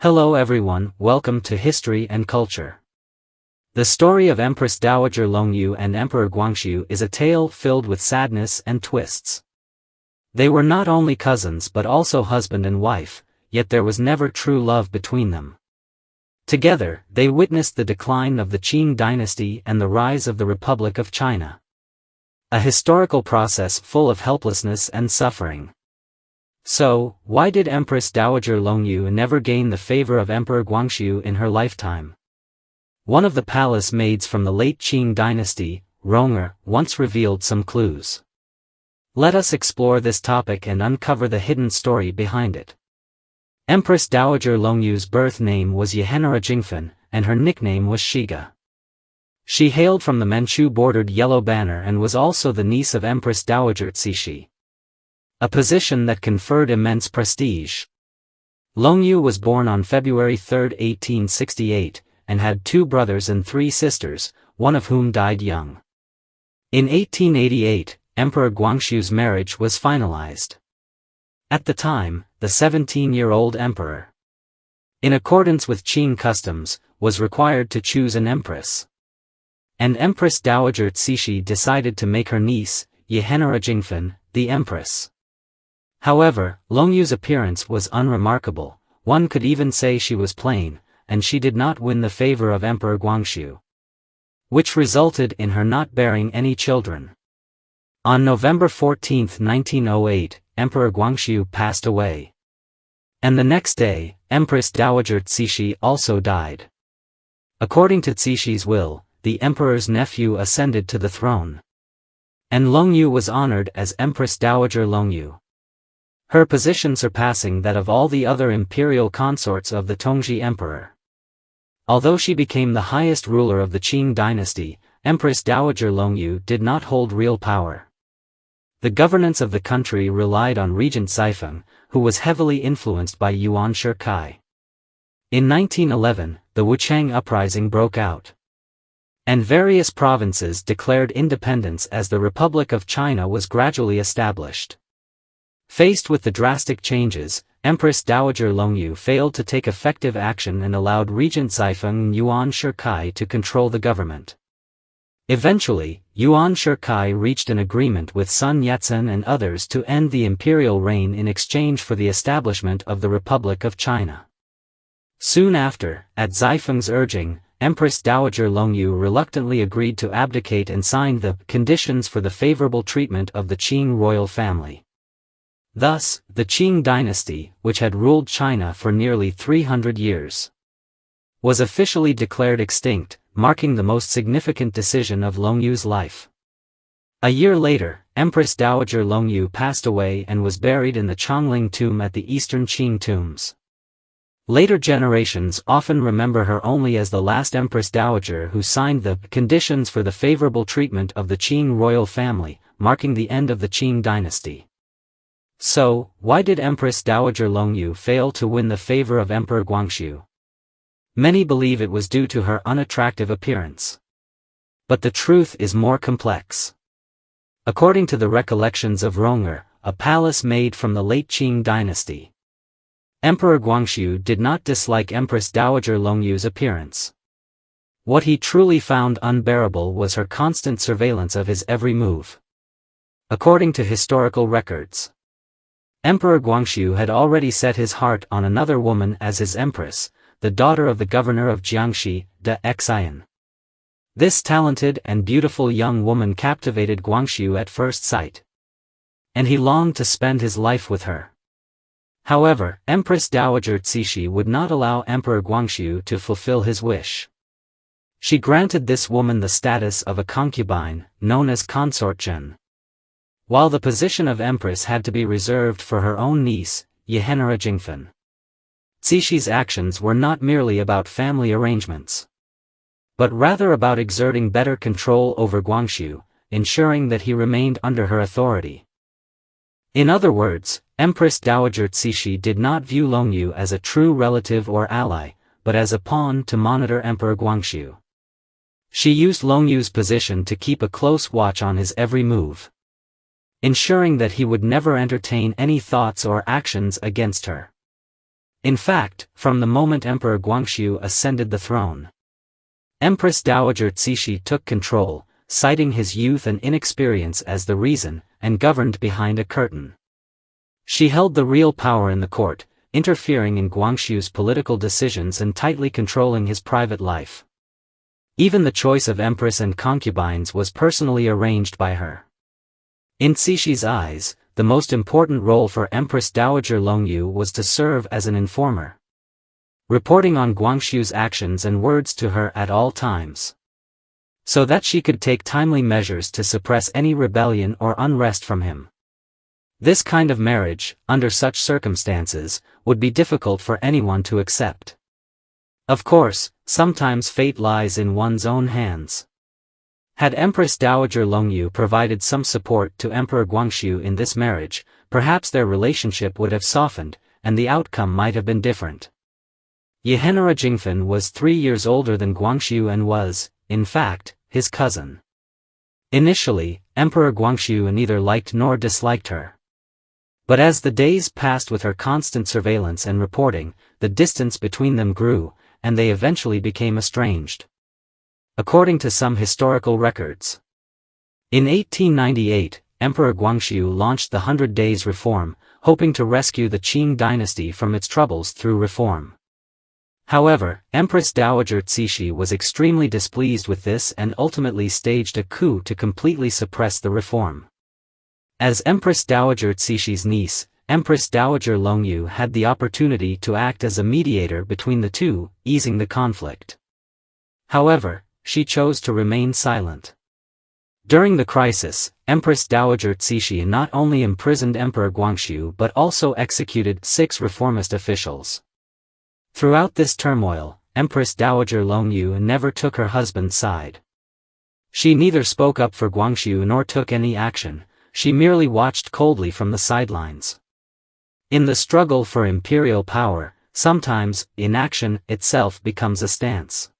Hello everyone, welcome to History and Culture. The story of Empress Dowager Longyu and Emperor Guangxu is a tale filled with sadness and twists. They were not only cousins but also husband and wife, yet there was never true love between them. Together, they witnessed the decline of the Qing dynasty and the rise of the Republic of China. A historical process full of helplessness and suffering. So, why did Empress Dowager Longyu never gain the favor of Emperor Guangxu in her lifetime? One of the palace maids from the late Qing dynasty, Rong'er, once revealed some clues. Let us explore this topic and uncover the hidden story behind it. Empress Dowager Longyu's birth name was Yehenera Jingfen, and her nickname was Shiga. She hailed from the Manchu-bordered Yellow Banner and was also the niece of Empress Dowager Cixi. A position that conferred immense prestige. Longyu was born on February 3, 1868, and had two brothers and three sisters, one of whom died young. In 1888, Emperor Guangxu's marriage was finalized. At the time, the 17-year-old emperor, in accordance with Qing customs, was required to choose an empress. And Empress Dowager Cixi decided to make her niece, Yehenera Jingfen, the empress. However, Longyu's appearance was unremarkable, one could even say she was plain, and she did not win the favor of Emperor Guangxu, which resulted in her not bearing any children. On November 14, 1908, Emperor Guangxu passed away. And the next day, Empress Dowager Cixi also died. According to Cixi's will, the emperor's nephew ascended to the throne. And Longyu was honored as Empress Dowager Longyu, her position surpassing that of all the other imperial consorts of the Tongzhi emperor. Although she became the highest ruler of the Qing dynasty, Empress Dowager Longyu did not hold real power. The governance of the country relied on Regent Zifeng, who was heavily influenced by Yuan Shikai. In 1911, the Wuchang uprising broke out, and various provinces declared independence as the Republic of China was gradually established. Faced with the drastic changes, Empress Dowager Longyu failed to take effective action and allowed Regent Zifeng and Yuan Shikai to control the government. Eventually, Yuan Shikai reached an agreement with Sun Yat-sen and others to end the imperial reign in exchange for the establishment of the Republic of China. Soon after, at Zifeng's urging, Empress Dowager Longyu reluctantly agreed to abdicate and signed the conditions for the favorable treatment of the Qing royal family. Thus, the Qing dynasty, which had ruled China for nearly 300 years, was officially declared extinct, marking the most significant decision of Longyu's life. A year later, Empress Dowager Longyu passed away and was buried in the Chongling tomb at the Eastern Qing tombs. Later generations often remember her only as the last Empress Dowager who signed the conditions for the favorable treatment of the Qing royal family, marking the end of the Qing dynasty. So, why did Empress Dowager Longyu fail to win the favor of Emperor Guangxu? Many believe it was due to her unattractive appearance. But the truth is more complex. According to the recollections of Rong'er, a palace maid from the late Qing dynasty, Emperor Guangxu did not dislike Empress Dowager Longyu's appearance. What he truly found unbearable was her constant surveillance of his every move. According to historical records, Emperor Guangxu had already set his heart on another woman as his empress, the daughter of the governor of Jiangxi, de Xian. This talented and beautiful young woman captivated Guangxu at first sight, and he longed to spend his life with her. However, Empress Dowager Cixi would not allow Emperor Guangxu to fulfill his wish. She granted this woman the status of a concubine, known as consort Zhen, while the position of empress had to be reserved for her own niece, Yehenera Jingfen. Cixi's actions were not merely about family arrangements, but rather about exerting better control over Guangxu, ensuring that he remained under her authority. In other words, Empress Dowager Cixi did not view Longyu as a true relative or ally, but as a pawn to monitor Emperor Guangxu. She used Longyu's position to keep a close watch on his every move, ensuring that he would never entertain any thoughts or actions against her. In fact, from the moment Emperor Guangxu ascended the throne, Empress Dowager Cixi took control, citing his youth and inexperience as the reason, and governed behind a curtain. She held the real power in the court, interfering in Guangxu's political decisions and tightly controlling his private life. Even the choice of empress and concubines was personally arranged by her. In Cixi's eyes, the most important role for Empress Dowager Longyu was to serve as an informer, reporting on Guangxu's actions and words to her at all times, so that she could take timely measures to suppress any rebellion or unrest from him. This kind of marriage, under such circumstances, would be difficult for anyone to accept. Of course, sometimes fate lies in one's own hands. Had Empress Dowager Longyu provided some support to Emperor Guangxu in this marriage, perhaps their relationship would have softened, and the outcome might have been different. Yehenera Jingfen was 3 years older than Guangxu and was, in fact, his cousin. Initially, Emperor Guangxu neither liked nor disliked her. But as the days passed with her constant surveillance and reporting, the distance between them grew, and they eventually became estranged. According to some historical records, in 1898, Emperor Guangxu launched the 100 Days Reform, hoping to rescue the Qing dynasty from its troubles through reform. However, Empress Dowager Cixi was extremely displeased with this and ultimately staged a coup to completely suppress the reform. As Empress Dowager Cixi's niece, Empress Dowager Longyu had the opportunity to act as a mediator between the two, easing the conflict. However, she chose to remain silent. During the crisis, Empress Dowager Cixi not only imprisoned Emperor Guangxu but also executed 6 reformist officials. Throughout this turmoil, Empress Dowager Longyu never took her husband's side. She neither spoke up for Guangxu nor took any action, she merely watched coldly from the sidelines. In the struggle for imperial power, sometimes, inaction itself becomes a stance.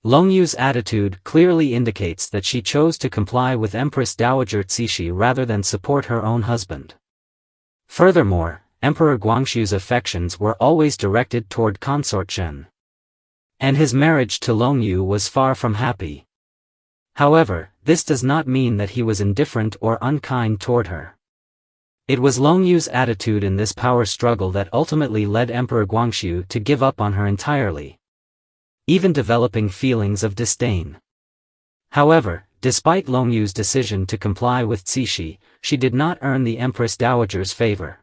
Longyu's attitude clearly indicates that she chose to comply with Empress Dowager Cixi rather than support her own husband. Furthermore, Emperor Guangxu's affections were always directed toward consort Chen, and his marriage to Longyu was far from happy. However, this does not mean that he was indifferent or unkind toward her. It was Longyu's attitude in this power struggle that ultimately led Emperor Guangxu to give up on her entirely, even developing feelings of disdain. However, despite Longyu's decision to comply with Cixi, she did not earn the Empress Dowager's favor.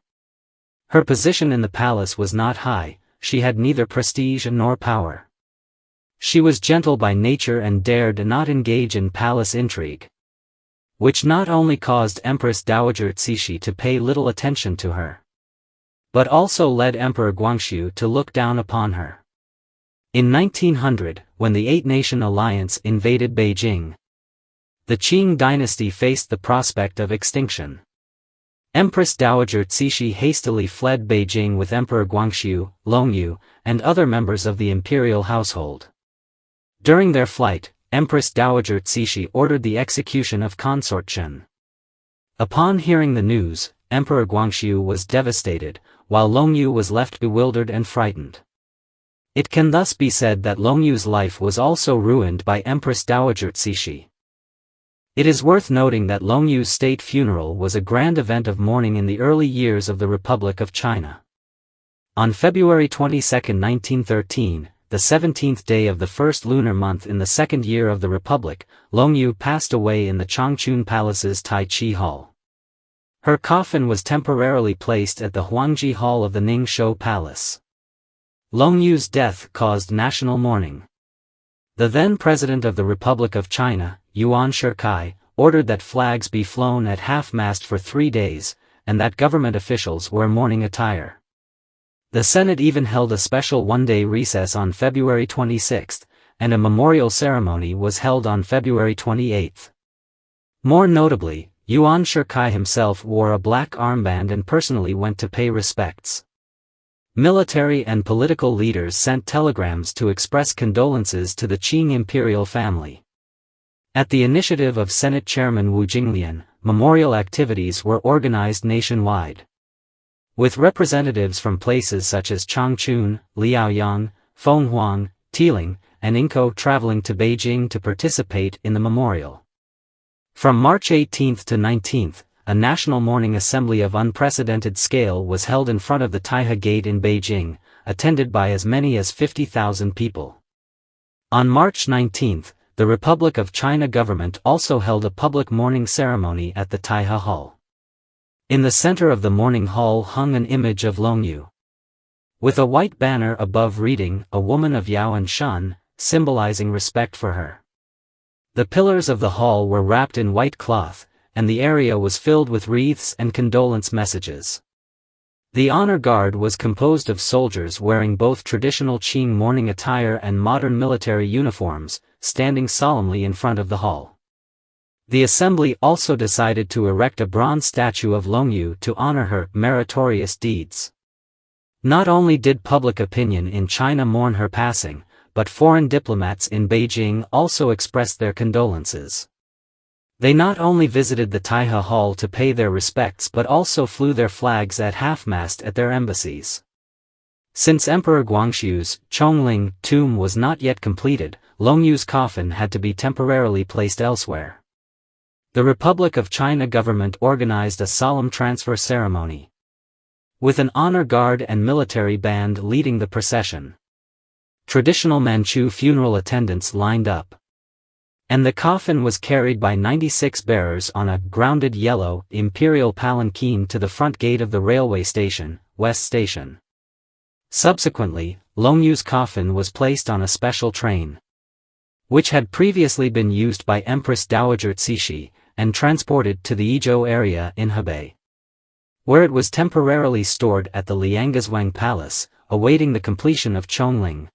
Her position in the palace was not high, she had neither prestige nor power. She was gentle by nature and dared not engage in palace intrigue, which not only caused Empress Dowager Cixi to pay little attention to her, but also led Emperor Guangxu to look down upon her. In 1900, when the Eight-Nation Alliance invaded Beijing, the Qing dynasty faced the prospect of extinction. Empress Dowager Cixi hastily fled Beijing with Emperor Guangxu, Longyu, and other members of the imperial household. During their flight, Empress Dowager Cixi ordered the execution of consort Chen. Upon hearing the news, Emperor Guangxu was devastated, while Longyu was left bewildered and frightened. It can thus be said that Longyu's life was also ruined by Empress Dowager Cixi. It is worth noting that Longyu's state funeral was a grand event of mourning in the early years of the Republic of China. On February 22, 1913, the 17th day of the first lunar month in the second year of the Republic, Longyu passed away in the Changchun Palace's Tai Chi Hall. Her coffin was temporarily placed at the Huangji Hall of the Ningshou Palace. Longyu's death caused national mourning. The then President of the Republic of China, Yuan Shikai, ordered that flags be flown at half-mast for 3 days, and that government officials wear mourning attire. The Senate even held a special one-day recess on February 26, and a memorial ceremony was held on February 28. More notably, Yuan Shikai himself wore a black armband and personally went to pay respects. Military and political leaders sent telegrams to express condolences to the Qing imperial family. At the initiative of Senate Chairman Wu Jinglian, memorial activities were organized nationwide. with representatives from places such as Changchun, Liaoyang, Fenghuang, Tiling, and Inko traveling to Beijing to participate in the memorial. From March 18 to 19, a national mourning assembly of unprecedented scale was held in front of the Taihe Gate in Beijing, attended by as many as 50,000 people. On March 19, the Republic of China government also held a public mourning ceremony at the Taihe Hall. In the center of the mourning hall hung an image of Longyu, with a white banner above reading, "A woman of Yao and Shan," symbolizing respect for her. The pillars of the hall were wrapped in white cloth, and the area was filled with wreaths and condolence messages. The honor guard was composed of soldiers wearing both traditional Qing mourning attire and modern military uniforms, standing solemnly in front of the hall. The assembly also decided to erect a bronze statue of Longyu to honor her meritorious deeds. Not only did public opinion in China mourn her passing, but foreign diplomats in Beijing also expressed their condolences. They not only visited the Taihe Hall to pay their respects but also flew their flags at half-mast at their embassies. Since Emperor Guangxu's Chongling tomb was not yet completed, Longyu's coffin had to be temporarily placed elsewhere. The Republic of China government organized a solemn transfer ceremony, with an honor guard and military band leading the procession. Traditional Manchu funeral attendants lined up, and the coffin was carried by 96 bearers on a grounded yellow Imperial palanquin to the front gate of the railway station, West Station. Subsequently, Longyu's coffin was placed on a special train, which had previously been used by Empress Dowager Cixi, and transported to the Yizhou area in Hebei, where it was temporarily stored at the Liangezhuang Palace, awaiting the completion of Chongling,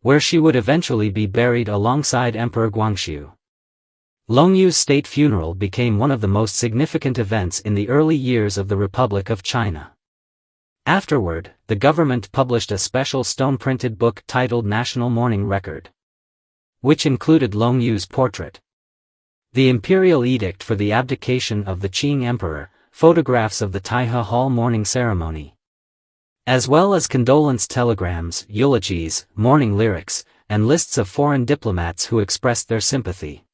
where she would eventually be buried alongside Emperor Guangxu. Longyu's state funeral became one of the most significant events in the early years of the Republic of China. Afterward, the government published a special stone-printed book titled National Mourning Record, which included Longyu's portrait, the imperial edict for the abdication of the Qing emperor, photographs of the Taihe Hall mourning ceremony, as well as condolence telegrams, eulogies, mourning lyrics, and lists of foreign diplomats who expressed their sympathy.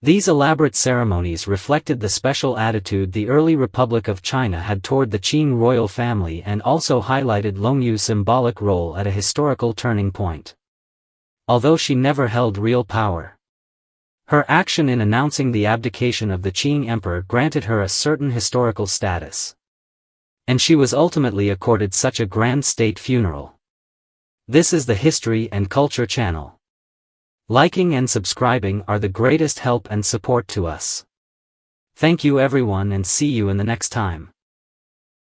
These elaborate ceremonies reflected the special attitude the early Republic of China had toward the Qing royal family and also highlighted Longyu's symbolic role at a historical turning point. Although she never held real power, her action in announcing the abdication of the Qing emperor granted her a certain historical status, and she was ultimately accorded such a grand state funeral. This is the History and Culture channel. Liking and subscribing are the greatest help and support to us. Thank you everyone and see you in the next time.